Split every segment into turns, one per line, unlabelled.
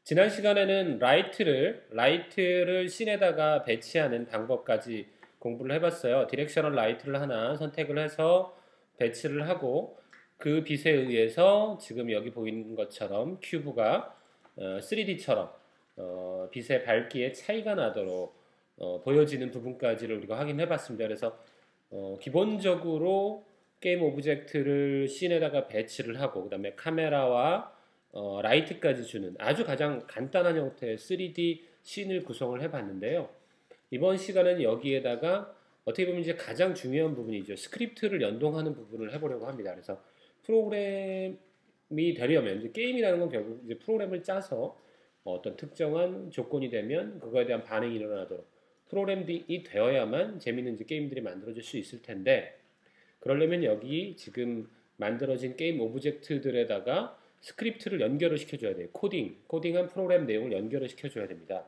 지난 시간에는 라이트를 씬에다가 배치하는 방법까지 공부를 해봤어요. 디렉셔널 라이트를 하나 선택을 해서 배치를 하고 그 빛에 의해서 지금 여기 보이는 것처럼 큐브가 3D처럼 빛의 밝기에 차이가 나도록 보여지는 부분까지를 우리가 확인해 봤습니다. 그래서 기본적으로 게임 오브젝트를 씬에다가 배치를 하고 그 다음에 카메라와 라이트까지 주는 아주 가장 간단한 형태의 3D 씬을 구성을 해봤는데요. 이번 시간은 여기에다가 어떻게 보면 이제 가장 중요한 부분이죠. 스크립트를 연동하는 부분을 해보려고 합니다. 그래서 프로그램이 되려면 이제 게임이라는 건 결국 이제 프로그램을 짜서 어떤 특정한 조건이 되면 그거에 대한 반응이 일어나도록 프로그램이 되어야만 재밌는 이제 게임들이 만들어질 수 있을 텐데 그러려면 여기 지금 만들어진 게임 오브젝트들에다가 스크립트를 연결을 시켜줘야 돼요. 코딩한 프로그램 내용을 연결을 시켜줘야 됩니다.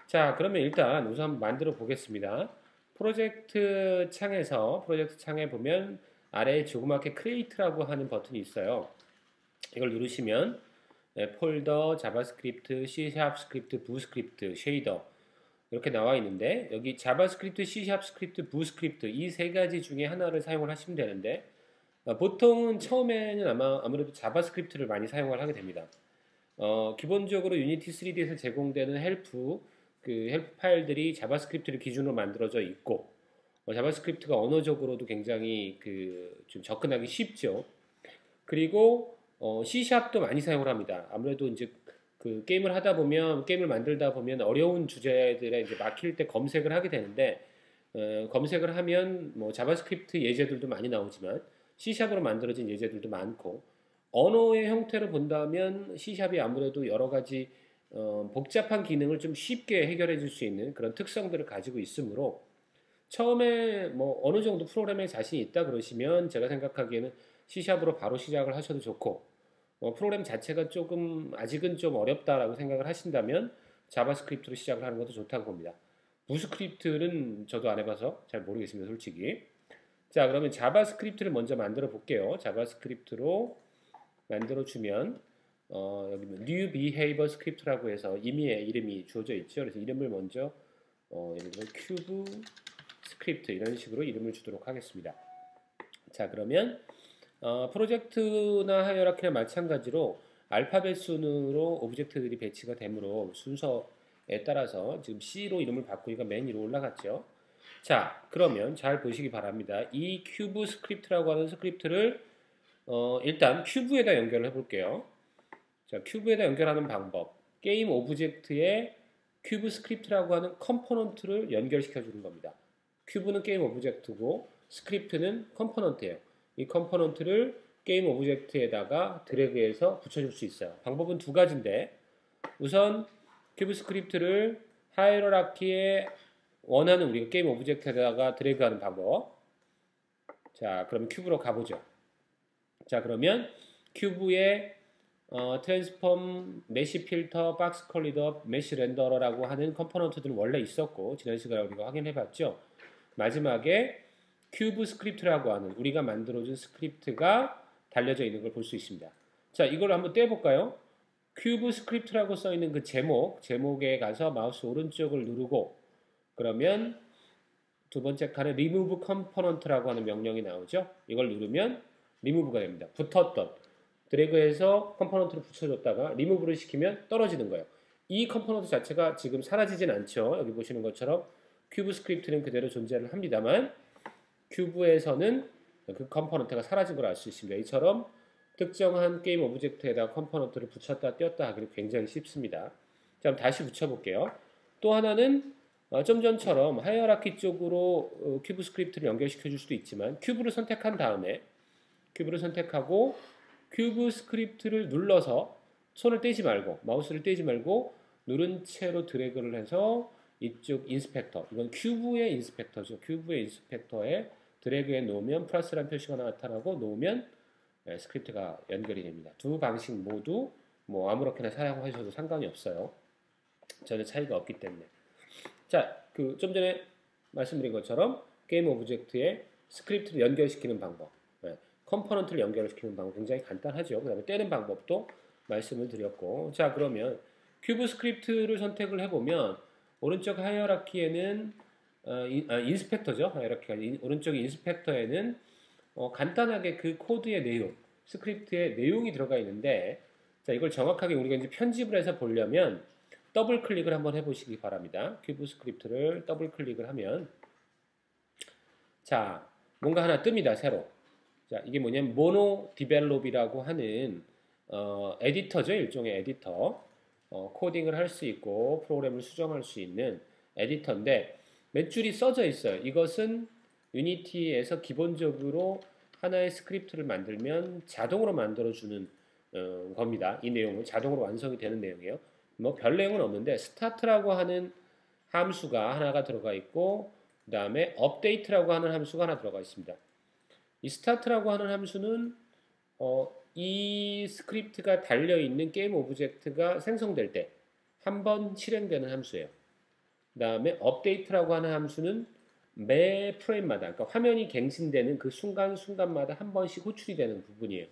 자, 그러면 일단 우선 한번 만들어 보겠습니다. 프로젝트 창에 보면 아래에 조그맣게 크리에이트라고 하는 버튼이 있어요. 이걸 누르시면 폴더, 자바스크립트, C# 스크립트, 부 스크립트, 쉐이더 이렇게 나와 있는데 여기 자바스크립트, C# 스크립트, 부 스크립트 이 세 가지 중에 하나를 사용을 하시면 되는데 보통은 처음에는 아무래도 자바스크립트를 많이 사용을 하게 됩니다. 기본적으로 유니티 3D에서 제공되는 헬프 파일들이 자바스크립트를 기준으로 만들어져 있고 자바스크립트가 언어적으로도 굉장히 좀 접근하기 쉽죠. 그리고 C#도 많이 사용을 합니다. 아무래도 이제 게임을 만들다 보면 어려운 주제들에 이제 막힐 때 검색을 하게 되는데 검색을 하면 뭐 자바스크립트 예제들도 많이 나오지만 C샵으로 만들어진 예제들도 많고 언어의 형태로 본다면 C샵이 아무래도 여러 가지 복잡한 기능을 좀 쉽게 해결해 줄 수 있는 그런 특성들을 가지고 있으므로 처음에 뭐 어느 정도 프로그램에 자신이 있다 그러시면 제가 생각하기에는 C샵으로 바로 시작을 하셔도 좋고 프로그램 자체가 조금 아직은 좀 어렵다라고 생각을 하신다면 자바스크립트로 시작을 하는 것도 좋다고 봅니다. 부스크립트는 저도 안 해봐서 잘 모르겠습니다, 솔직히. 자, 그러면 자바스크립트를 먼저 만들어 볼게요. 자바스크립트로 만들어 주면 여기 new behavior script라고 해서 임의의 이름이 주어져 있죠. 그래서 이름을 먼저 예를 들어 큐브 스크립트 이런 식으로 이름을 주도록 하겠습니다. 자, 그러면 프로젝트나 하이어라키나 마찬가지로 알파벳 순으로 오브젝트들이 배치가 되므로 순서에 따라서 지금 C로 이름을 바꾸니까 맨 위로 올라갔죠. 자, 그러면 잘 보시기 바랍니다. 이 큐브 스크립트라고 하는 스크립트를 일단 큐브에다 연결을 해볼게요. 자, 큐브에다 연결하는 방법. 게임 오브젝트에 큐브 스크립트라고 하는 컴포넌트를 연결시켜 주는 겁니다. 큐브는 게임 오브젝트고 스크립트는 컴포넌트예요. 이 컴포넌트를 게임 오브젝트에다가 드래그해서 붙여줄 수 있어요. 방법은 두 가지인데 우선 큐브 스크립트를 하이어라키에 원하는 우리가 게임 오브젝트에다가 드래그하는 방법. 자, 그럼 큐브로 가보죠. 자, 그러면 큐브에 트랜스폼, 메시 필터, 박스 컬리더, 메시 렌더러라고 하는 컴포넌트들은 원래 있었고 지난 시간에 우리가 확인해봤죠. 마지막에 큐브 스크립트라고 하는 우리가 만들어준 스크립트가 달려져 있는 걸 볼 수 있습니다. 자, 이걸 한번 떼볼까요? 큐브 스크립트라고 써있는 그 제목에 가서 마우스 오른쪽을 누르고 그러면 두 번째 칸에 remove component라고 하는 명령이 나오죠. 이걸 누르면 remove가 됩니다. 붙었던 드래그해서 컴포넌트를 붙여줬다가 remove를 시키면 떨어지는 거예요. 이 컴포넌트 자체가 지금 사라지진 않죠. 여기 보시는 것처럼 큐브 스크립트는 그대로 존재를 합니다만 큐브에서는 그 컴포넌트가 사라진 걸 알 수 있습니다. 이처럼 특정한 게임 오브젝트에다 컴포넌트를 붙였다 떼었다 하기는 굉장히 쉽습니다. 자, 그럼 다시 붙여볼게요. 또 하나는 좀 전처럼 하이어라키 쪽으로 큐브 스크립트를 연결시켜 줄 수도 있지만 큐브를 선택한 다음에 큐브를 선택하고 큐브 스크립트를 눌러서 마우스를 떼지 말고 누른 채로 드래그를 해서 이쪽 인스펙터, 이건 큐브의 인스펙터죠. 큐브의 인스펙터에 드래그해 놓으면 플러스라는 표시가 나타나고 놓으면 스크립트가 연결이 됩니다. 두 방식 모두 뭐 아무렇게나 사용하셔도 상관이 없어요. 전혀 차이가 없기 때문에. 자, 좀 전에 말씀드린 것처럼 게임 오브젝트에 스크립트를 연결시키는 방법, 컴포넌트를 연결시키는 방법 굉장히 간단하죠. 그 다음에 떼는 방법도 말씀을 드렸고, 자, 그러면 큐브 스크립트를 선택을 해보면 오른쪽 하이어라키에는 인스펙터죠. 하이어라키가 오른쪽 인스펙터에는 간단하게 그 코드의 내용, 스크립트의 내용이 들어가 있는데, 자, 이걸 정확하게 우리가 이제 편집을 해서 보려면 더블 클릭을 한번 해보시기 바랍니다. 큐브 스크립트를 더블 클릭을 하면, 자, 뭔가 하나 뜹니다. 새로. 자, 이게 뭐냐면 모노 디벨롭이라고 하는 에디터죠. 일종의 에디터. 코딩을 할 수 있고 프로그램을 수정할 수 있는 에디터인데 몇 줄이 써져 있어요. 이것은 유니티에서 기본적으로 하나의 스크립트를 만들면 자동으로 만들어주는 겁니다. 이 내용은 자동으로 완성이 되는 내용이에요. 뭐 별 내용은 없는데 스타트라고 하는 함수가 하나가 들어가 있고 그 다음에 업데이트라고 하는 함수가 하나 들어가 있습니다. 이 스타트라고 하는 함수는 이 스크립트가 달려있는 게임 오브젝트가 생성될 때 한 번 실행되는 함수예요. 그 다음에 업데이트라고 하는 함수는 매 프레임마다, 그러니까 화면이 갱신되는 그 순간순간마다 한 번씩 호출이 되는 부분이에요.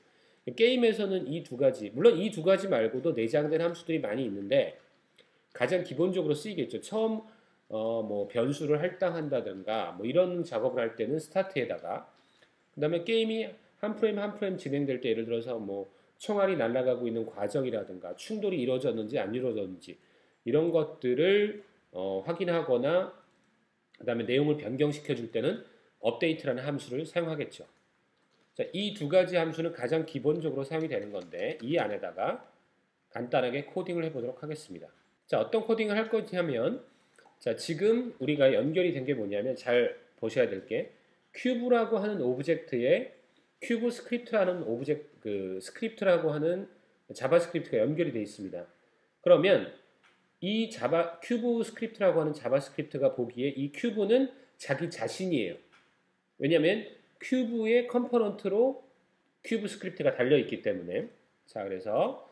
게임에서는 이 두 가지, 물론 이 두 가지 말고도 내장된 함수들이 많이 있는데 가장 기본적으로 쓰이겠죠. 처음 뭐 변수를 할당한다든가 뭐 이런 작업을 할 때는 스타트에다가, 그 다음에 게임이 한 프레임 한 프레임 진행될 때 예를 들어서 뭐 총알이 날아가고 있는 과정이라든가 충돌이 이루어졌는지 안 이루어졌는지 이런 것들을 확인하거나 그 다음에 내용을 변경시켜 줄 때는 업데이트라는 함수를 사용하겠죠. 자, 이 두 가지 함수는 가장 기본적으로 사용이 되는 건데 이 안에다가 간단하게 코딩을 해보도록 하겠습니다. 자, 어떤 코딩을 할 거지 하면, 자, 지금 우리가 연결이 된 게 뭐냐면 잘 보셔야 될 게 큐브라고 하는 오브젝트에 큐브 스크립트라는 스크립트라고 하는 자바스크립트가 연결이 되어 있습니다. 그러면 이 큐브 스크립트라고 하는 자바스크립트가 보기에 이 큐브는 자기 자신이에요. 왜냐하면 큐브의 컴포넌트로 큐브 스크립트가 달려있기 때문에. 자, 그래서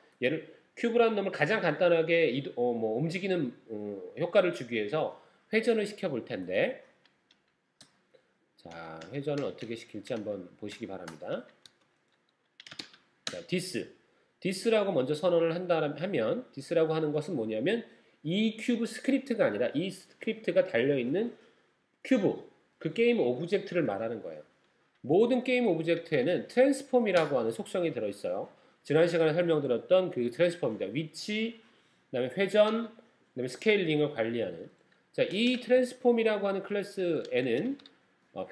큐브라는 놈을 가장 간단하게 움직이는 효과를 주기 위해서 회전을 시켜 볼 텐데, 자, 회전을 어떻게 시킬지 한번 보시기 바랍니다. 자, 디스라고 먼저 선언을 하면 디스라고 하는 것은 뭐냐면 이 큐브 스크립트가 아니라 이 스크립트가 달려있는 큐브, 그 게임 오브젝트를 말하는 거예요. 모든 게임 오브젝트에는 트랜스폼이라고 하는 속성이 들어있어요. 지난 시간에 설명드렸던 그 트랜스폼입니다. 위치, 그 다음에 회전, 그 다음에 스케일링을 관리하는. 자, 이 트랜스폼이라고 하는 클래스에는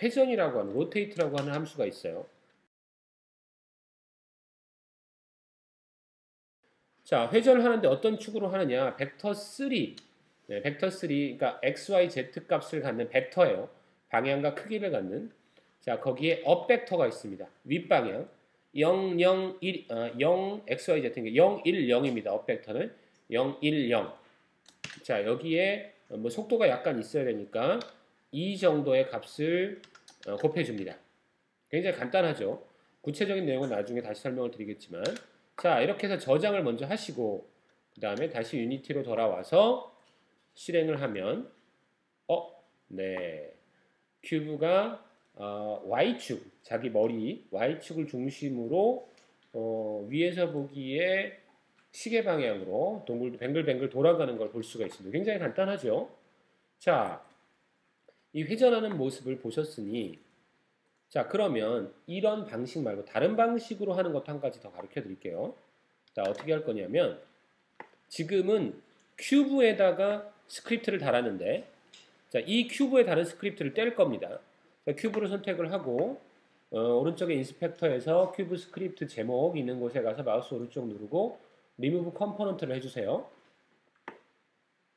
회전이라고 하는, 로테이트라고 하는 함수가 있어요. 자, 회전을 하는데 어떤 축으로 하느냐? 벡터 3. 네, 벡터 3, 그러니까 x, y, z 값을 갖는 벡터예요. 방향과 크기를 갖는. 자, 거기에 업 벡터가 있습니다. 윗방향. 0, 0, 1, 0, x, y, z, 그러니까 0, 1, 0입니다. 업 벡터는 0, 1, 0. 자, 여기에 뭐 속도가 약간 있어야 되니까 이 정도의 값을 곱해줍니다. 굉장히 간단하죠. 구체적인 내용은 나중에 다시 설명을 드리겠지만, 자, 이렇게 해서 저장을 먼저 하시고 그 다음에 다시 유니티로 돌아와서 실행을 하면 네, 큐브가 Y축, 자기 머리 Y축을 중심으로 위에서 보기에 시계 방향으로 뱅글뱅글 돌아가는 걸 볼 수가 있습니다. 굉장히 간단하죠. 자, 이 회전하는 모습을 보셨으니, 자, 그러면 이런 방식 말고 다른 방식으로 하는 것도 한 가지 더 가르쳐 드릴게요. 자, 어떻게 할 거냐면 지금은 큐브에다가 스크립트를 달았는데, 자, 이 큐브에 다른 스크립트를 뗄 겁니다. 자, 큐브를 선택을 하고 오른쪽에 인스펙터에서 큐브 스크립트 제목 있는 곳에 가서 마우스 오른쪽 누르고 리무브 컴포넌트를 해주세요.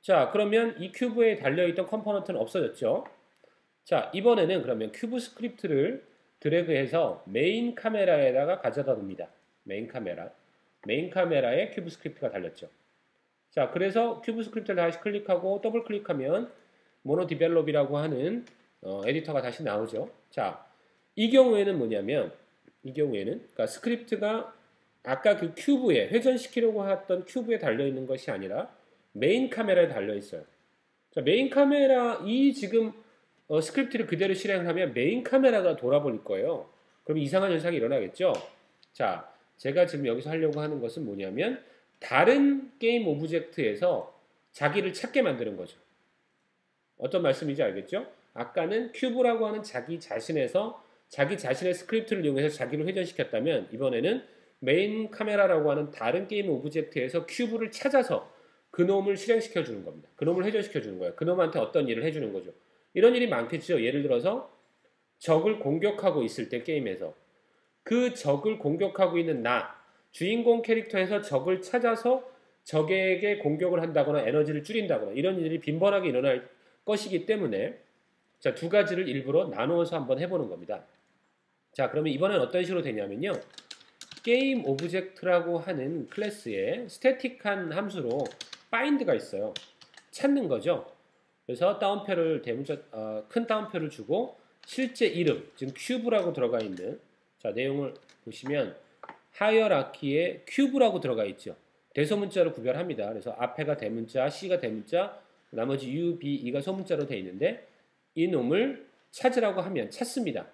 자, 그러면 이 큐브에 달려있던 컴포넌트는 없어졌죠. 자, 이번에는 그러면 큐브 스크립트를 드래그해서 메인 카메라에다가 가져다 둡니다. 메인 카메라에 큐브 스크립트가 달렸죠. 자, 그래서 큐브 스크립트를 다시 클릭하고 더블 클릭하면 모노 디벨롭이라고 하는 에디터가 다시 나오죠. 자, 이 경우에는 뭐냐면, 그러니까 스크립트가 아까 그 큐브에 회전시키려고 했던 큐브에 달려있는 것이 아니라 메인 카메라에 달려있어요. 자, 메인 카메라, 이 지금 스크립트를 그대로 실행하면 메인 카메라가 돌아버릴 거예요. 그럼 이상한 현상이 일어나겠죠. 자, 제가 지금 여기서 하려고 하는 것은 뭐냐면 다른 게임 오브젝트에서 자기를 찾게 만드는 거죠. 어떤 말씀인지 알겠죠? 아까는 큐브라고 하는 자기 자신에서 자기 자신의 스크립트를 이용해서 자기를 회전시켰다면 이번에는 메인 카메라라고 하는 다른 게임 오브젝트에서 큐브를 찾아서 그놈을 실행시켜 주는 겁니다. 그놈을 회전시켜 주는 거예요. 그놈한테 어떤 일을 해주는 거죠. 이런 일이 많겠죠. 예를 들어서 적을 공격하고 있을 때 게임에서 그 적을 공격하고 있는 주인공 캐릭터에서 적을 찾아서 적에게 공격을 한다거나 에너지를 줄인다거나 이런 일이 빈번하게 일어날 것이기 때문에 자, 두 가지를 일부러 나누어서 한번 해보는 겁니다. 자, 그러면 이번엔 어떤 식으로 되냐면요. 게임 오브젝트라고 하는 클래스에 스태틱한 함수로 find가 있어요. 찾는 거죠. 그래서 따옴표를 큰 따옴표를 주고 실제 이름, 지금 큐브라고 들어가 있는 자, 내용을 보시면 하이어라키에 큐브라고 들어가 있죠. 대소문자로 구별합니다. 그래서 앞에가 대문자, C가 대문자, 나머지 U, B, E가 소문자로 되어 있는데 이 놈을 찾으라고 하면 찾습니다.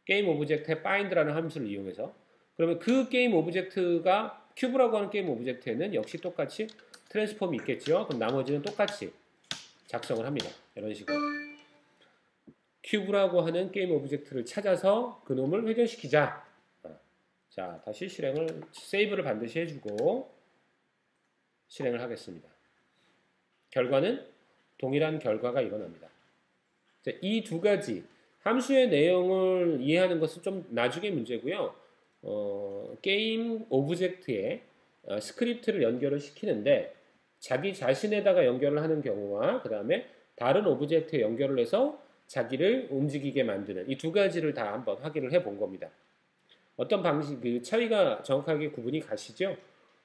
게임 오브젝트의 find라는 함수를 이용해서 그러면 그 게임 오브젝트가 큐브라고 하는 게임 오브젝트에는 역시 똑같이 트랜스폼이 있겠죠. 그럼 나머지는 똑같이 작성을 합니다. 이런 식으로 큐브라고 하는 게임 오브젝트를 찾아서 그놈을 회전시키자. 자, 다시 세이브를 반드시 해주고 실행을 하겠습니다. 결과는 동일한 결과가 일어납니다. 이 두 가지 함수의 내용을 이해하는 것은 좀 나중에 문제고요. 게임 오브젝트에 스크립트를 연결을 시키는데 자기 자신에다가 연결을 하는 경우와 그 다음에 다른 오브젝트에 연결을 해서 자기를 움직이게 만드는 이 두 가지를 다 한번 확인을 해 본 겁니다. 어떤 방식, 그 차이가 정확하게 구분이 가시죠?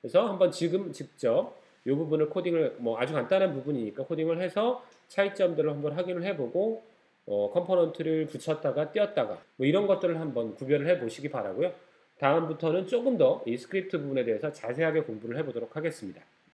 그래서 한번 지금 직접 이 부분을 코딩을, 아주 간단한 부분이니까 코딩을 해서 차이점들을 한번 확인을 해보고, 컴포넌트를 붙였다가 띄었다가, 이런 것들을 한번 구별을 해 보시기 바라고요. 다음부터는 조금 더 이 스크립트 부분에 대해서 자세하게 공부를 해보도록 하겠습니다.